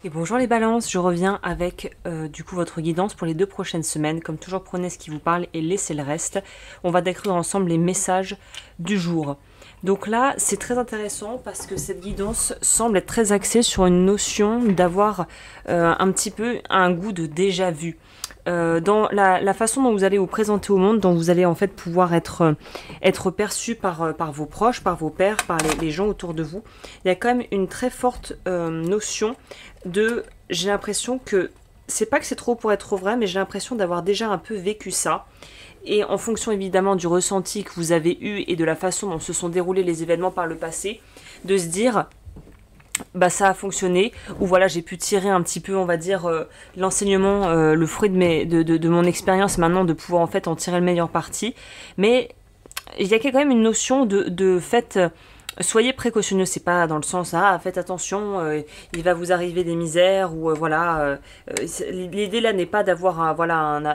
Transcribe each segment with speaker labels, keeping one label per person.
Speaker 1: Et bonjour les balances, je reviens avec du coup votre guidance pour les 2 prochaines semaines. Comme toujours, prenez ce qui vous parle et laissez le reste. On va décrire ensemble les messages du jour. Donc là, c'est très intéressant parce que cette guidance semble être très axée sur une notion d'avoir un petit peu un goût de déjà vu. Dans la façon dont vous allez vous présenter au monde, dont vous allez en fait pouvoir être perçu par vos proches, par vos pairs, par les gens autour de vous, il y a quand même une très forte notion de, j'ai l'impression que, c'est pas que c'est trop pour être trop vrai, mais j'ai l'impression d'avoir déjà un peu vécu ça. Et en fonction évidemment du ressenti que vous avez eu et de la façon dont se sont déroulés les événements par le passé, de se dire bah ça a fonctionné, ou voilà j'ai pu tirer un petit peu on va dire l'enseignement, le fruit de mon expérience maintenant, de pouvoir en fait en tirer le meilleur parti. Mais il y a quand même une notion de fait, soyez précautionneux, c'est pas dans le sens faites attention, il va vous arriver des misères ou l'idée là n'est pas d'avoir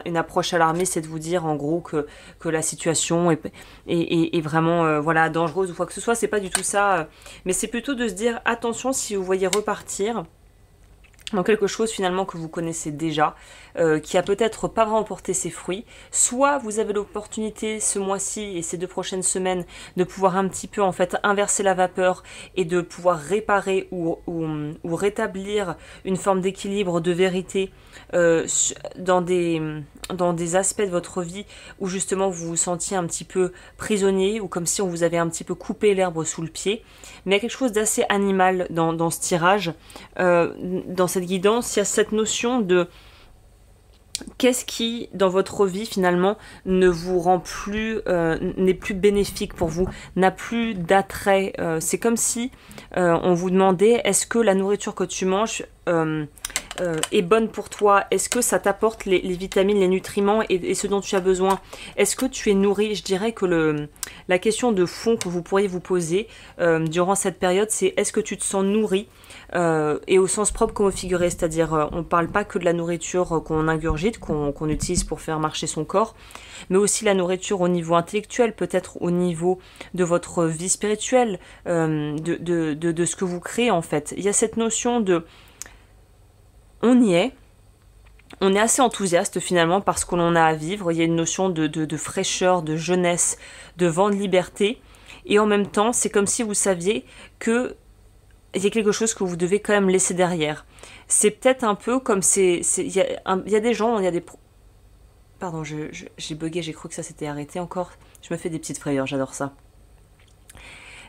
Speaker 1: une approche alarmée, c'est de vous dire en gros que la situation est vraiment dangereuse ou quoi que ce soit, c'est pas du tout ça, mais c'est plutôt de se dire attention si vous voyez repartir dans quelque chose finalement que vous connaissez déjà, qui a peut-être pas vraiment porté ses fruits. Soit vous avez l'opportunité ce mois-ci et ces 2 prochaines semaines de pouvoir un petit peu en fait inverser la vapeur et de pouvoir réparer ou rétablir une forme d'équilibre, de vérité dans des aspects de votre vie où justement vous vous sentiez un petit peu prisonnier ou comme si on vous avait un petit peu coupé l'herbe sous le pied. Mais il y a quelque chose d'assez animal dans ce tirage, dans cette guidance. Il y a cette notion de qu'est-ce qui, dans votre vie, finalement, ne vous rend plus, n'est plus bénéfique pour vous, n'a plus d'attrait. C'est comme si on vous demandait, est-ce que la nourriture que tu manges est bonne pour toi? Est-ce que ça t'apporte les vitamines, les nutriments et ce dont tu as besoin? Est-ce que tu es nourri? Je dirais que la question de fond que vous pourriez vous poser durant cette période, c'est est-ce que tu te sens nourri? Et au sens propre comme au figuré, c'est-à-dire on ne parle pas que de la nourriture qu'on ingurgite, qu'on utilise pour faire marcher son corps, mais aussi la nourriture au niveau intellectuel, peut-être au niveau de votre vie spirituelle, de ce que vous créez en fait. Il y a cette notion de on y est, on est assez enthousiaste finalement parce qu'on en a à vivre, il y a une notion de fraîcheur, de jeunesse, de vent de liberté, et en même temps c'est comme si vous saviez que il y a quelque chose que vous devez quand même laisser derrière. C'est peut-être un peu comme il y a des gens, il y a des... Pardon, j'ai bugué, j'ai cru que ça s'était arrêté encore. Je me fais des petites frayeurs, j'adore ça.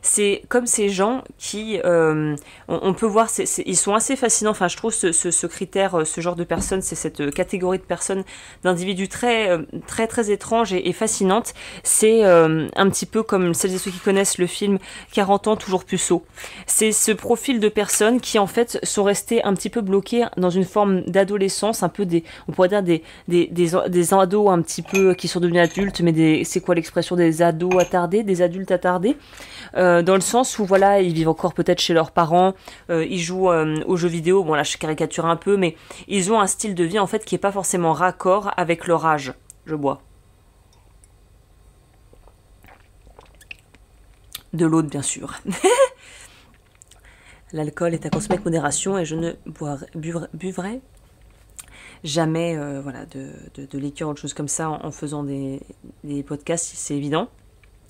Speaker 1: C'est comme ces gens qui, on peut voir, ils sont assez fascinants. Enfin, je trouve ce critère, ce genre de personnes, c'est cette catégorie de personnes, d'individus très étranges et fascinantes. C'est un petit peu comme celles et ceux qui connaissent le film 40 ans toujours puceau. C'est ce profil de personnes qui en fait sont restées un petit peu bloquées dans une forme d'adolescence, un peu on pourrait dire des ados un petit peu qui sont devenus adultes, mais c'est quoi l'expression, des ados attardés, des adultes attardés. Dans le sens où voilà, ils vivent encore peut-être chez leurs parents, ils jouent aux jeux vidéo, bon là je caricature un peu, mais ils ont un style de vie en fait qui est pas forcément raccord avec leur âge. Je bois de l'eau bien sûr. L'alcool est à consommer avec modération et je ne buvrai jamais de liqueur ou de choses comme ça en faisant des podcasts, c'est évident.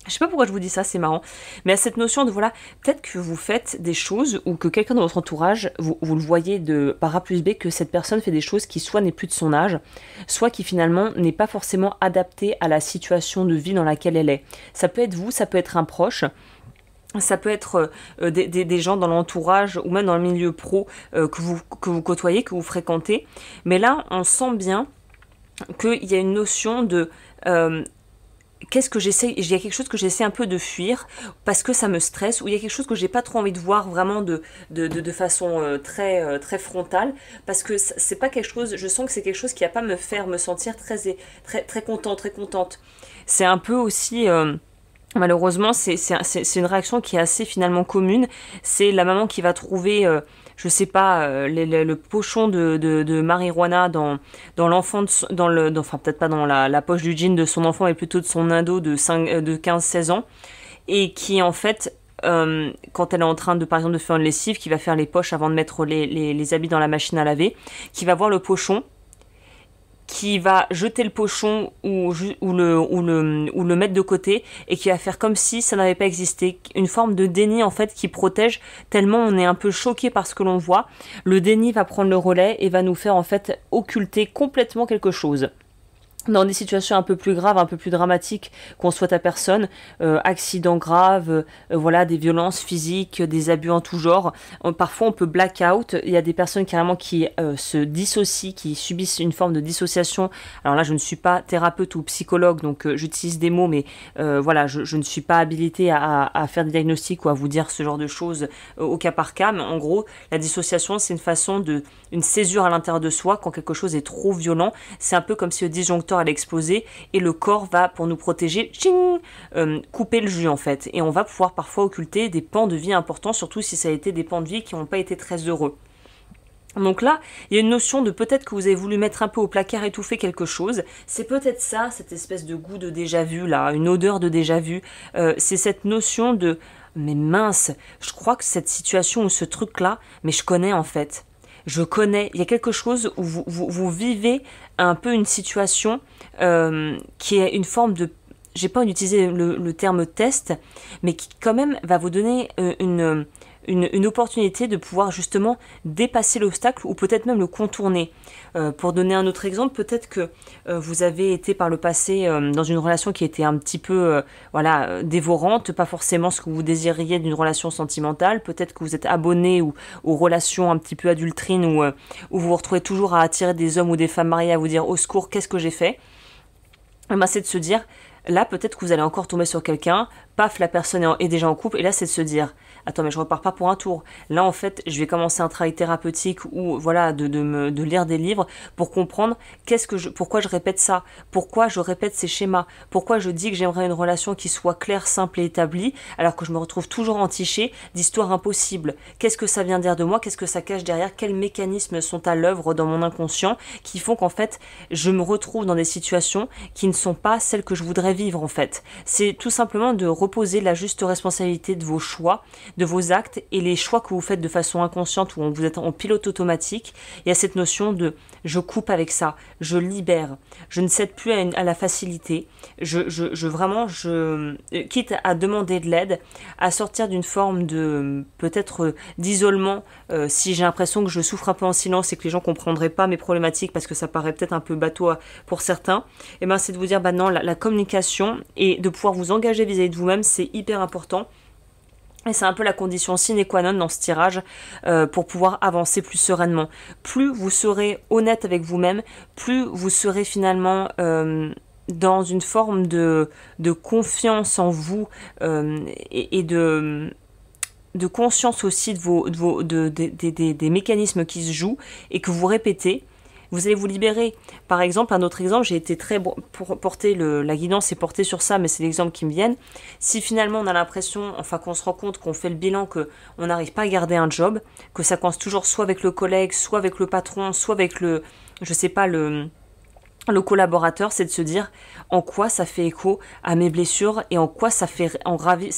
Speaker 1: Je sais pas pourquoi je vous dis ça, c'est marrant. Mais à cette notion de voilà, peut-être que vous faites des choses ou que quelqu'un dans votre entourage, vous le voyez par A plus B, que cette personne fait des choses qui soit n'est plus de son âge, soit qui finalement n'est pas forcément adaptée à la situation de vie dans laquelle elle est. Ça peut être vous, ça peut être un proche. Ça peut être des gens dans l'entourage ou même dans le milieu pro que vous côtoyez, que vous fréquentez. Mais là, on sent bien qu'il y a une notion de... qu'est-ce que j'essaie, il y a quelque chose que j'essaie un peu de fuir parce que ça me stresse, ou il y a quelque chose que j'ai pas trop envie de voir vraiment de façon très frontale, parce que c'est pas quelque chose, je sens que c'est quelque chose qui va pas me faire me sentir très content, très contente. C'est un peu aussi malheureusement c'est une réaction qui est assez finalement commune, c'est la maman qui va trouver je sais pas, le pochon de marijuana dans l'enfant, enfin peut-être pas dans la poche du jean de son enfant, mais plutôt de son ado de 15-16 ans, et qui en fait quand elle est en train de, par exemple, de faire une lessive, qui va faire les poches avant de mettre les habits dans la machine à laver, qui va voir le pochon, qui va jeter le pochon ou le mettre de côté et qui va faire comme si ça n'avait pas existé. Une forme de déni en fait qui protège tellement on est un peu choqué par ce que l'on voit. Le déni va prendre le relais et va nous faire en fait occulter complètement quelque chose. Dans des situations un peu plus graves, un peu plus dramatiques qu'on souhaite à personne, accidents graves, voilà, des violences physiques, des abus en tout genre. Parfois on peut black out, il y a des personnes carrément qui se dissocient, qui subissent une forme de dissociation. Alors là je ne suis pas thérapeute ou psychologue, donc j'utilise des mots, mais voilà, je ne suis pas habilitée à faire des diagnostics ou à vous dire ce genre de choses au cas par cas, mais en gros, la dissociation c'est une façon une césure à l'intérieur de soi quand quelque chose est trop violent. C'est un peu comme si le disjoncteur allait exploser et le corps va, pour nous protéger, couper le jus en fait. Et on va pouvoir parfois occulter des pans de vie importants, surtout si ça a été des pans de vie qui n'ont pas été très heureux. Donc là, il y a une notion de peut-être que vous avez voulu mettre un peu au placard, étouffer quelque chose. C'est peut-être ça, cette espèce de goût de déjà-vu là, une odeur de déjà-vu. C'est cette notion de « mais mince, je crois que cette situation ou ce truc-là, mais je connais en fait ». Je connais, il y a quelque chose où vous vivez un peu une situation qui est une forme de, j'ai pas utilisé le terme test, mais qui quand même va vous donner une opportunité de pouvoir justement dépasser l'obstacle ou peut-être même le contourner. Pour donner un autre exemple, peut-être que vous avez été par le passé dans une relation qui était un petit peu voilà, dévorante, pas forcément ce que vous désiriez d'une relation sentimentale, peut-être que vous êtes abonné aux relations un petit peu adultrines où vous vous retrouvez toujours à attirer des hommes ou des femmes mariées à vous dire au secours, qu'est-ce que j'ai fait? Ben, c'est de se dire, là peut-être que vous allez encore tomber sur quelqu'un, paf, la personne est déjà en couple, et là c'est de se dire, attends mais je repars pas pour un tour, là en fait je vais commencer un travail thérapeutique ou voilà de lire des livres pour comprendre pourquoi je répète ça, pourquoi je répète ces schémas, pourquoi je dis que j'aimerais une relation qui soit claire, simple et établie, alors que je me retrouve toujours entichée d'histoires impossibles. Qu'est-ce que ça vient dire de moi, qu'est-ce que ça cache derrière, quels mécanismes sont à l'œuvre dans mon inconscient qui font qu'en fait je me retrouve dans des situations qui ne sont pas celles que je voudrais vivre en fait. C'est tout simplement de reposer la juste responsabilité de vos choix, de vos actes et les choix que vous faites de façon inconsciente ou vous êtes en pilote automatique. Il y a cette notion de je coupe avec ça, je libère, je ne cède plus à la facilité, quitte à demander de l'aide, à sortir d'une forme de peut-être d'isolement si j'ai l'impression que je souffre un peu en silence et que les gens comprendraient pas mes problématiques parce que ça paraît peut-être un peu bateau pour certains, et ben c'est de vous dire bah non, la communication et de pouvoir vous engager vis-à-vis de vous-même, c'est hyper important. Et c'est un peu la condition sine qua non dans ce tirage pour pouvoir avancer plus sereinement. Plus vous serez honnête avec vous-même, plus vous serez finalement dans une forme de confiance en vous et de conscience aussi des mécanismes qui se jouent et que vous répétez. Vous allez vous libérer. Par exemple, un autre exemple, j'ai été très la guidance est portée sur ça, mais c'est l'exemple qui me vient. Si finalement on a l'impression, enfin qu'on se rend compte, qu'on fait le bilan, que on n'arrive pas à garder un job, que ça coince toujours soit avec le collègue, soit avec le patron, soit avec le collaborateur, c'est de se dire en quoi ça fait écho à mes blessures et en quoi ça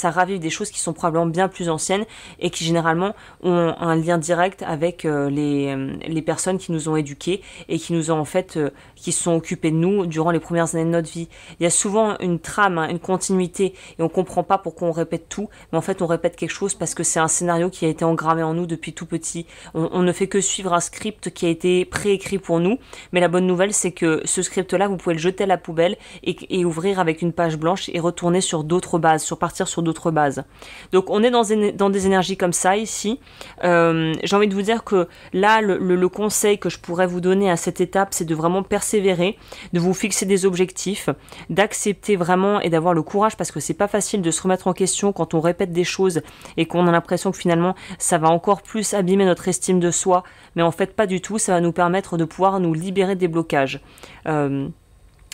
Speaker 1: ravive des choses qui sont probablement bien plus anciennes et qui généralement ont un lien direct avec les personnes qui nous ont éduqués et qui nous ont en fait qui se sont occupées de nous durant les premières années de notre vie. Il y a souvent une trame, une continuité et on comprend pas pourquoi on répète tout, mais en fait on répète quelque chose parce que c'est un scénario qui a été engrammé en nous depuis tout petit. On ne fait que suivre un script qui a été préécrit pour nous, mais la bonne nouvelle c'est que ce script-là, vous pouvez le jeter à la poubelle et ouvrir avec une page blanche et retourner sur d'autres bases, partir sur d'autres bases. Donc on est dans des énergies comme ça ici. J'ai envie de vous dire que là, le conseil que je pourrais vous donner à cette étape, c'est de vraiment persévérer, de vous fixer des objectifs, d'accepter vraiment et d'avoir le courage parce que c'est pas facile de se remettre en question quand on répète des choses et qu'on a l'impression que finalement ça va encore plus abîmer notre estime de soi, mais en fait pas du tout, ça va nous permettre de pouvoir nous libérer des blocages.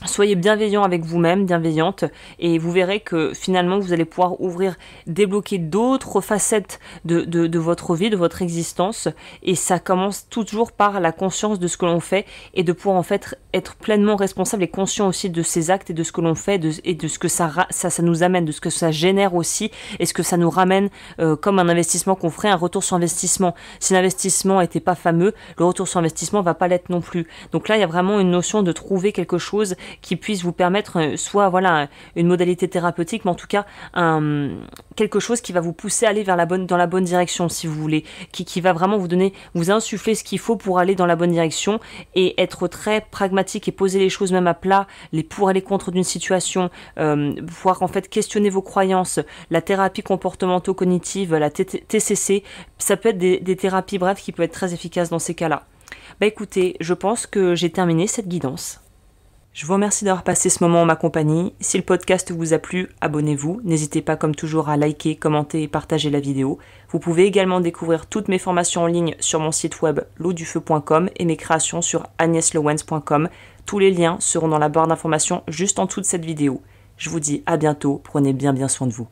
Speaker 1: Soyez bienveillant avec vous-même, bienveillante, et vous verrez que finalement vous allez pouvoir débloquer d'autres facettes de votre vie, de votre existence, et ça commence toujours par la conscience de ce que l'on fait et de pouvoir en fait être pleinement responsable et conscient aussi de ses actes et de ce que l'on fait et de ce que ça nous amène, de ce que ça génère aussi et ce que ça nous ramène comme un investissement qu'on ferait, un retour sur investissement. Si l'investissement n'était pas fameux, le retour sur investissement va pas l'être non plus. Donc là, il y a vraiment une notion de trouver quelque chose qui puisse vous permettre soit voilà une modalité thérapeutique, mais en tout cas quelque chose qui va vous pousser à aller dans la bonne direction, si vous voulez, qui va vraiment vous insuffler ce qu'il faut pour aller dans la bonne direction et être très pragmatique et poser les choses même à plat, les pour et les contre d'une situation, pouvoir en fait questionner vos croyances, la thérapie comportemento-cognitive, la TCC, ça peut être des thérapies bref qui peuvent être très efficaces dans ces cas-là. Bah écoutez, je pense que j'ai terminé cette guidance. Je vous remercie d'avoir passé ce moment en ma compagnie. Si le podcast vous a plu, abonnez-vous. N'hésitez pas comme toujours à liker, commenter et partager la vidéo. Vous pouvez également découvrir toutes mes formations en ligne sur mon site web lodufeu.com et mes créations sur agneslowens.com. Tous les liens seront dans la barre d'informations juste en dessous de cette vidéo. Je vous dis à bientôt, prenez bien soin de vous.